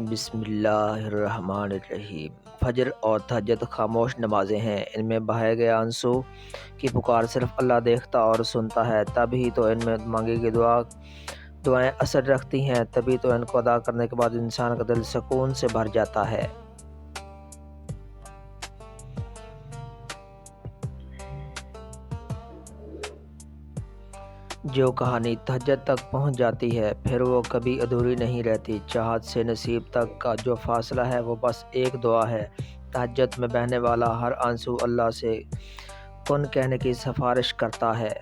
بسم اللہ الرحمن الرحیم۔ فجر اور تہجد خاموش نمازیں ہیں، ان میں بہائے گئے آنسو کی پکار صرف اللہ دیکھتا اور سنتا ہے۔ تبھی تو ان میں مانگی گئی دعائیں اثر رکھتی ہیں، تبھی تو ان کو ادا کرنے کے بعد انسان کا دل سکون سے بھر جاتا ہے۔ جو کہانی تہجد تک پہنچ جاتی ہے پھر وہ کبھی ادھوری نہیں رہتی۔ چاہت سے نصیب تک کا جو فاصلہ ہے وہ بس ایک دعا ہے۔ تہجد میں بہنے والا ہر آنسو اللہ سے کن کہنے کی سفارش کرتا ہے۔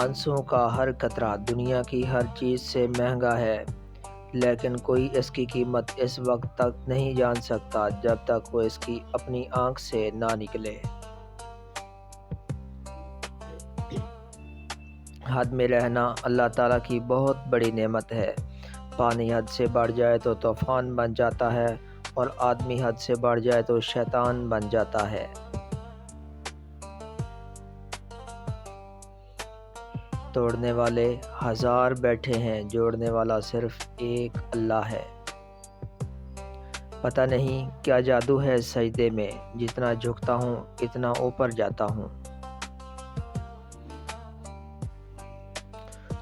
آنسوؤں کا ہر قطرہ دنیا کی ہر چیز سے مہنگا ہے، لیکن کوئی اس کی قیمت اس وقت تک نہیں جان سکتا جب تک وہ اس کی اپنی آنکھ سے نہ نکلے۔ حد میں رہنا اللہ تعالیٰ کی بہت بڑی نعمت ہے۔ پانی حد سے بڑھ جائے تو طوفان بن جاتا ہے، اور آدمی حد سے بڑھ جائے تو شیطان بن جاتا ہے۔ توڑنے والے ہزار بیٹھے ہیں، جوڑنے والا صرف ایک اللہ ہے۔ پتہ نہیں کیا جادو ہے سجدے میں، جتنا جھکتا ہوں اتنا اوپر جاتا ہوں۔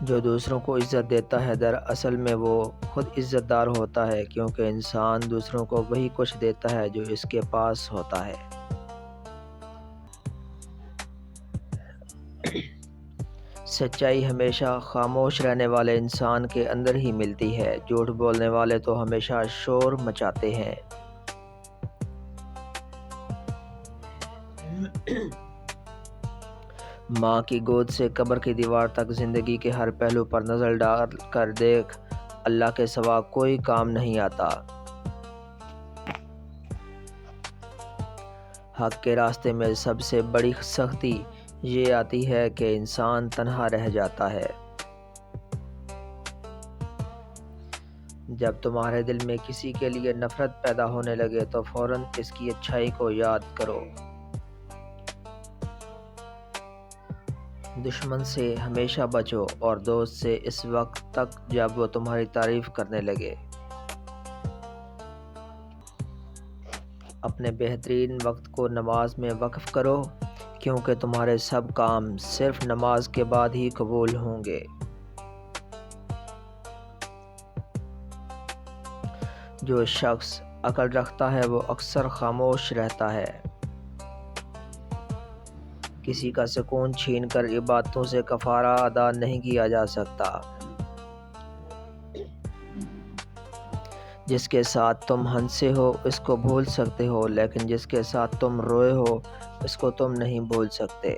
جو دوسروں کو عزت دیتا ہے دراصل میں وہ خود عزت دار ہوتا ہے، کیونکہ انسان دوسروں کو وہی کچھ دیتا ہے جو اس کے پاس ہوتا ہے۔ سچائی ہمیشہ خاموش رہنے والے انسان کے اندر ہی ملتی ہے۔ جھوٹ بولنے والے تو ہمیشہ شور مچاتے ہیں۔ ماں کی گود سے قبر کی دیوار تک زندگی کے ہر پہلو پر نظر ڈال کر دیکھ، اللہ کے سوا کوئی کام نہیں آتا۔ حق کے راستے میں سب سے بڑی سختی یہ آتی ہے کہ انسان تنہا رہ جاتا ہے۔ جب تمہارے دل میں کسی کے لیے نفرت پیدا ہونے لگے تو فوراً اس کی اچھائی کو یاد کرو۔ دشمن سے ہمیشہ بچو اور دوست سے اس وقت تک جب وہ تمہاری تعریف کرنے لگے۔ اپنے بہترین وقت کو نماز میں وقف کرو، کیونکہ تمہارے سب کام صرف نماز کے بعد ہی قبول ہوں گے۔ جو شخص عقل رکھتا ہے وہ اکثر خاموش رہتا ہے۔ کسی کا سکون چھین کر عبادتوں سے کفارہ ادا نہیں کیا جا سکتا۔ جس کے ساتھ تم ہنسے ہو اس کو بھول سکتے ہو، لیکن جس کے ساتھ تم روئے ہو اس کو تم نہیں بھول سکتے۔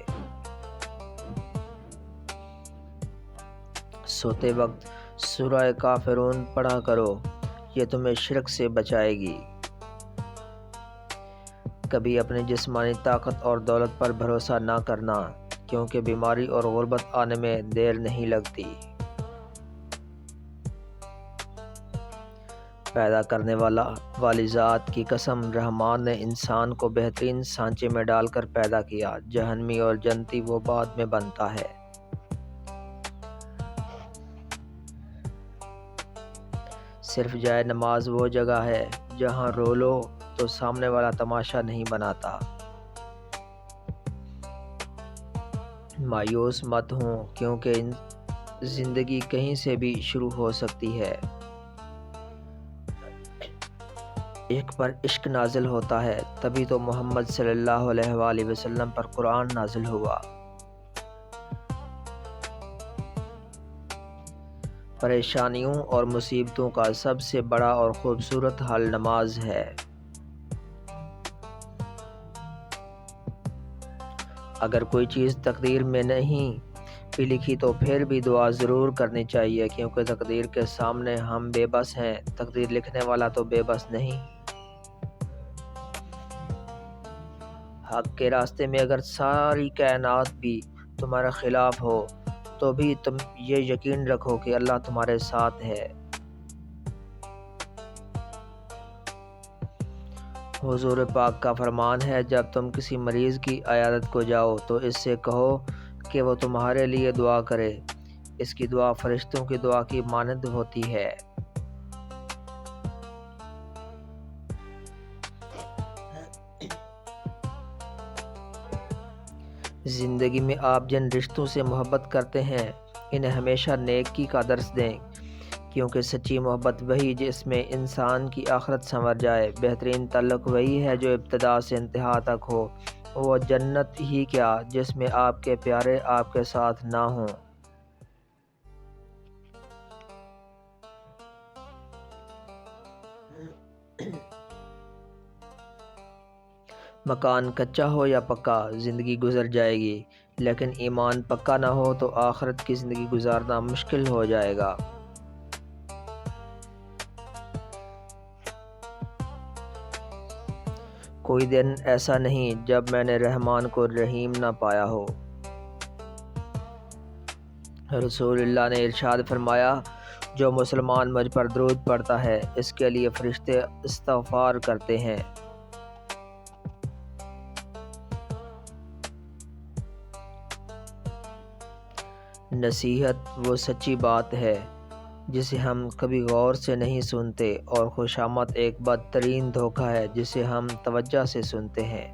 سوتے وقت سورہ کافرون پڑھا کرو، یہ تمہیں شرک سے بچائے گی۔ کبھی اپنی جسمانی طاقت اور دولت پر بھروسہ نہ کرنا، کیونکہ بیماری اور غربت آنے میں دیر نہیں لگتی۔ پیدا کرنے والی ذات کی قسم، رحمان نے انسان کو بہترین سانچے میں ڈال کر پیدا کیا۔ جہنمی اور جنتی وہ بعد میں بنتا ہے۔ صرف جائے نماز وہ جگہ ہے جہاں رو لو تو سامنے والا تماشا نہیں بناتا۔ مایوس مت ہوں، کیونکہ زندگی کہیں سے بھی شروع ہو سکتی ہے۔ ایک پر عشق نازل ہوتا ہے، تبھی تو محمد صلی اللہ علیہ وآلہ وسلم پر قرآن نازل ہوا۔ پریشانیوں اور مصیبتوں کا سب سے بڑا اور خوبصورت حل نماز ہے۔ اگر کوئی چیز تقدیر میں نہیں بھی لکھی تو پھر بھی دعا ضرور کرنی چاہیے، کیونکہ تقدیر کے سامنے ہم بے بس ہیں، تقدیر لکھنے والا تو بے بس نہیں۔ حق کے راستے میں اگر ساری کائنات بھی تمہارے خلاف ہو تو بھی تم یہ یقین رکھو کہ اللہ تمہارے ساتھ ہے۔ حضور پاک کا فرمان ہے، جب تم کسی مریض کی عیادت کو جاؤ تو اس سے کہو کہ وہ تمہارے لیے دعا کرے۔ اس کی دعا فرشتوں کی دعا کی مانند ہوتی ہے۔ زندگی میں آپ جن رشتوں سے محبت کرتے ہیں انہیں ہمیشہ نیکی کا درس دیں، کیونکہ سچی محبت وہی جس میں انسان کی آخرت سنور جائے۔ بہترین تعلق وہی ہے جو ابتدا سے انتہا تک ہو، وہ جنت ہی کیا جس میں آپ کے پیارے آپ کے ساتھ نہ ہوں۔ مکان کچا ہو یا پکا، زندگی گزر جائے گی، لیکن ایمان پکا نہ ہو تو آخرت کی زندگی گزارنا مشکل ہو جائے گا۔ کوئی دن ایسا نہیں جب میں نے رحمان کو رحیم نہ پایا ہو۔ رسول اللہ نے ارشاد فرمایا، جو مسلمان مجھ پر درود پڑھتا ہے اس کے لیے فرشتے استغفار کرتے ہیں۔ نصیحت وہ سچی بات ہے جسے ہم کبھی غور سے نہیں سنتے، اور خوشامد ایک بدترین دھوکہ ہے جسے ہم توجہ سے سنتے ہیں۔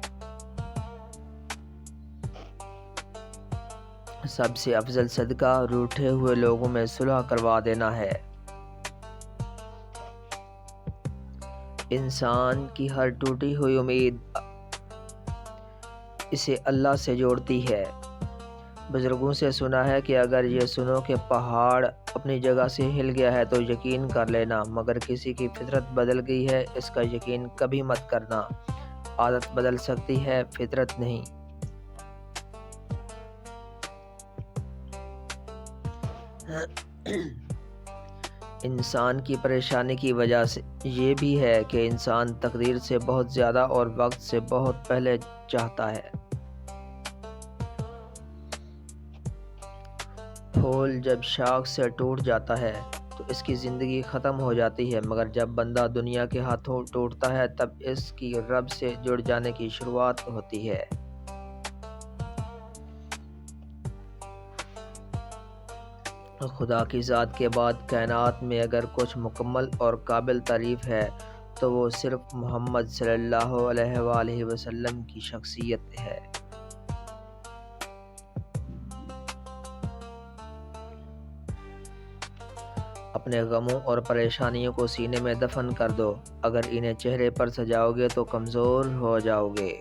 سب سے افضل صدقہ روٹھے ہوئے لوگوں میں صلح کروا دینا ہے۔ انسان کی ہر ٹوٹی ہوئی امید اسے اللہ سے جوڑتی ہے۔ بزرگوں سے سنا ہے کہ اگر یہ سنو کہ پہاڑ اپنی جگہ سے ہل گیا ہے تو یقین کر لینا، مگر کسی کی فطرت بدل گئی ہے اس کا یقین کبھی مت کرنا۔ عادت بدل سکتی ہے، فطرت نہیں۔ انسان کی پریشانی کی وجہ سے یہ بھی ہے کہ انسان تقدیر سے بہت زیادہ اور وقت سے بہت پہلے چاہتا ہے۔ پھول جب شاخ سے ٹوٹ جاتا ہے تو اس کی زندگی ختم ہو جاتی ہے، مگر جب بندہ دنیا کے ہاتھوں ٹوٹتا ہے تب اس کی رب سے جڑ جانے کی شروعات ہوتی ہے۔ خدا کی ذات کے بعد کائنات میں اگر کچھ مکمل اور قابل تعریف ہے تو وہ صرف محمد صلی اللہ علیہ وآلہ وسلم کی شخصیت ہے۔ اپنے غموں اور پریشانیوں کو سینے میں دفن کر دو، اگر انہیں چہرے پر سجاؤ گے تو کمزور ہو جاؤ گے۔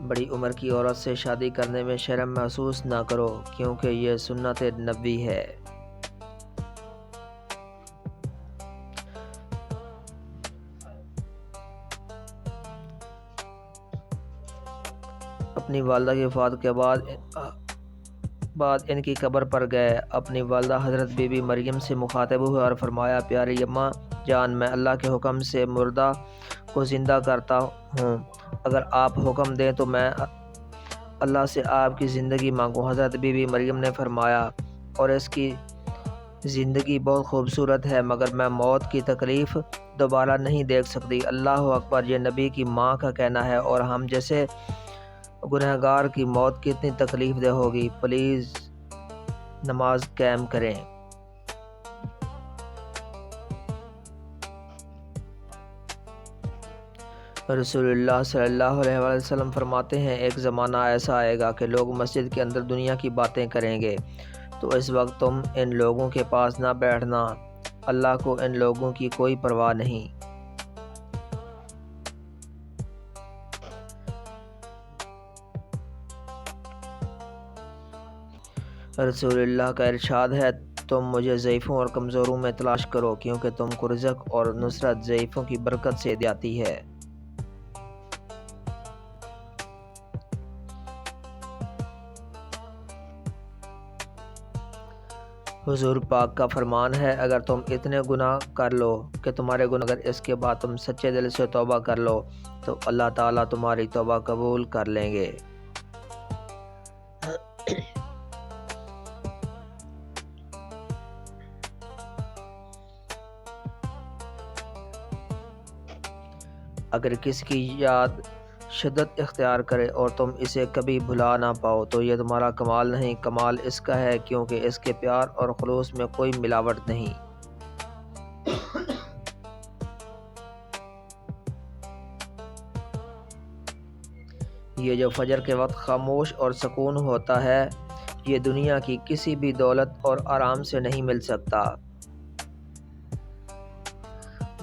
بڑی عمر کی عورت سے شادی کرنے میں شرم محسوس نہ کرو، کیونکہ یہ سنت نبوی ہے۔ اپنی والدہ کی وفات کے بعد ان کی قبر پر گئے۔ اپنی والدہ حضرت بی بی مریم سے مخاطب ہوئے اور فرمایا، پیاری اماں جان، میں اللہ کے حکم سے مردہ کو زندہ کرتا ہوں، اگر آپ حکم دیں تو میں اللہ سے آپ کی زندگی مانگوں۔ حضرت بی بی مریم نے فرمایا، اور اس کی زندگی بہت خوبصورت ہے، مگر میں موت کی تکلیف دوبارہ نہیں دیکھ سکتی۔ اللہ اکبر، یہ نبی کی ماں کا کہنا ہے، اور ہم جیسے گنہگار کی موت کتنی تکلیف دہ ہوگی۔ پلیز نماز قائم کریں۔ رسول اللہ صلی اللہ علیہ وآلہ وسلم فرماتے ہیں، ایک زمانہ ایسا آئے گا کہ لوگ مسجد کے اندر دنیا کی باتیں کریں گے، تو اس وقت تم ان لوگوں کے پاس نہ بیٹھنا، اللہ کو ان لوگوں کی کوئی پرواہ نہیں۔ رسول اللہ کا ارشاد ہے، تم مجھے ضعیفوں اور کمزوروں میں تلاش کرو، کیونکہ تم کو رزق اور نصرت ضعیفوں کی برکت سے جاتی ہے۔ حضور پاک کا فرمان ہے، اگر تم اتنے گناہ کر لو کہ تمہارے گناہ، اگر اس کے بعد تم سچے دل سے توبہ کر لو تو اللہ تعالیٰ تمہاری توبہ قبول کر لیں گے۔ اگر کسی کی یاد شدت اختیار کرے اور تم اسے کبھی بھلا نہ پاؤ تو یہ تمہارا کمال نہیں، کمال اس کا ہے کیونکہ اس کے پیار اور خلوص میں کوئی ملاوٹ نہیں۔ یہ جو فجر کے وقت خاموش اور سکون ہوتا ہے، یہ دنیا کی کسی بھی دولت اور آرام سے نہیں مل سکتا۔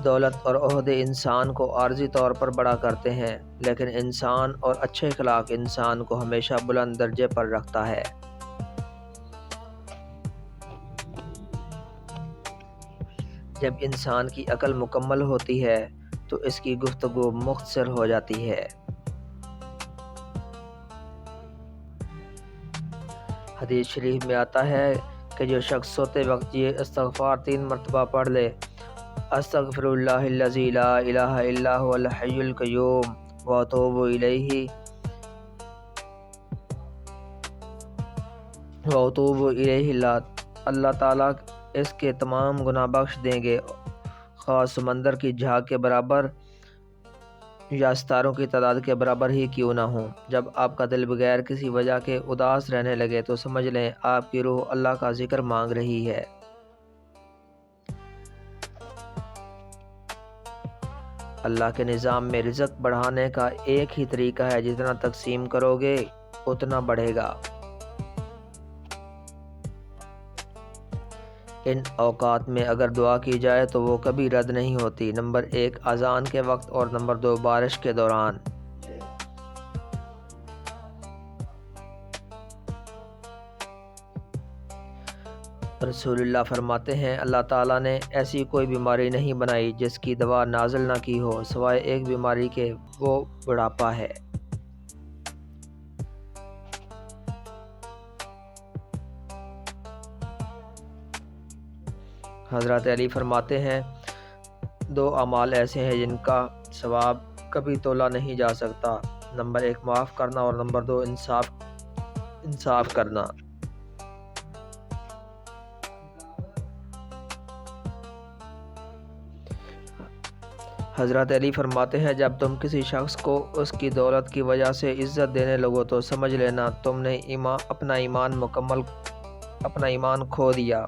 دولت اور عہدے انسان کو عارضی طور پر بڑا کرتے ہیں، لیکن انسان اور اچھے اخلاق انسان کو ہمیشہ بلند درجے پر رکھتا ہے۔ جب انسان کی عقل مکمل ہوتی ہے تو اس کی گفتگو مختصر ہو جاتی ہے۔ حدیث شریف میں آتا ہے کہ جو شخص سوتے وقت یہ استغفار 3 مرتبہ پڑھ لے، استغفر اللہ الذی لا الہ الا هو الحی القیوم واتوب الیہ اللہ تعالیٰ اس کے تمام گناہ بخش دیں گے، خواہ سمندر کی جھاگ کے برابر یا ستاروں کی تعداد کے برابر ہی کیوں نہ ہوں۔ جب آپ کا دل بغیر کسی وجہ کے اداس رہنے لگے تو سمجھ لیں آپ کی روح اللہ کا ذکر مانگ رہی ہے۔ اللہ کے نظام میں رزق بڑھانے کا ایک ہی طریقہ ہے، جتنا تقسیم کرو گے اتنا بڑھے گا۔ ان اوقات میں اگر دعا کی جائے تو وہ کبھی رد نہیں ہوتی۔ نمبر 1 اذان کے وقت اور نمبر 2 بارش کے دوران۔ رسول اللہ فرماتے ہیں اللہ تعالیٰ نے ایسی کوئی بیماری نہیں بنائی جس کی دوا نازل نہ کی ہو سوائے ایک بیماری کے، وہ بڑھاپا ہے۔ حضرت علی فرماتے ہیں 2 اعمال ایسے ہیں جن کا ثواب کبھی تولا نہیں جا سکتا، نمبر 1 معاف کرنا اور نمبر 2 انصاف کرنا۔ حضرت علی فرماتے ہیں جب تم کسی شخص کو اس کی دولت کی وجہ سے عزت دینے لگو تو سمجھ لینا تم نے اپنا ایمان کھو دیا۔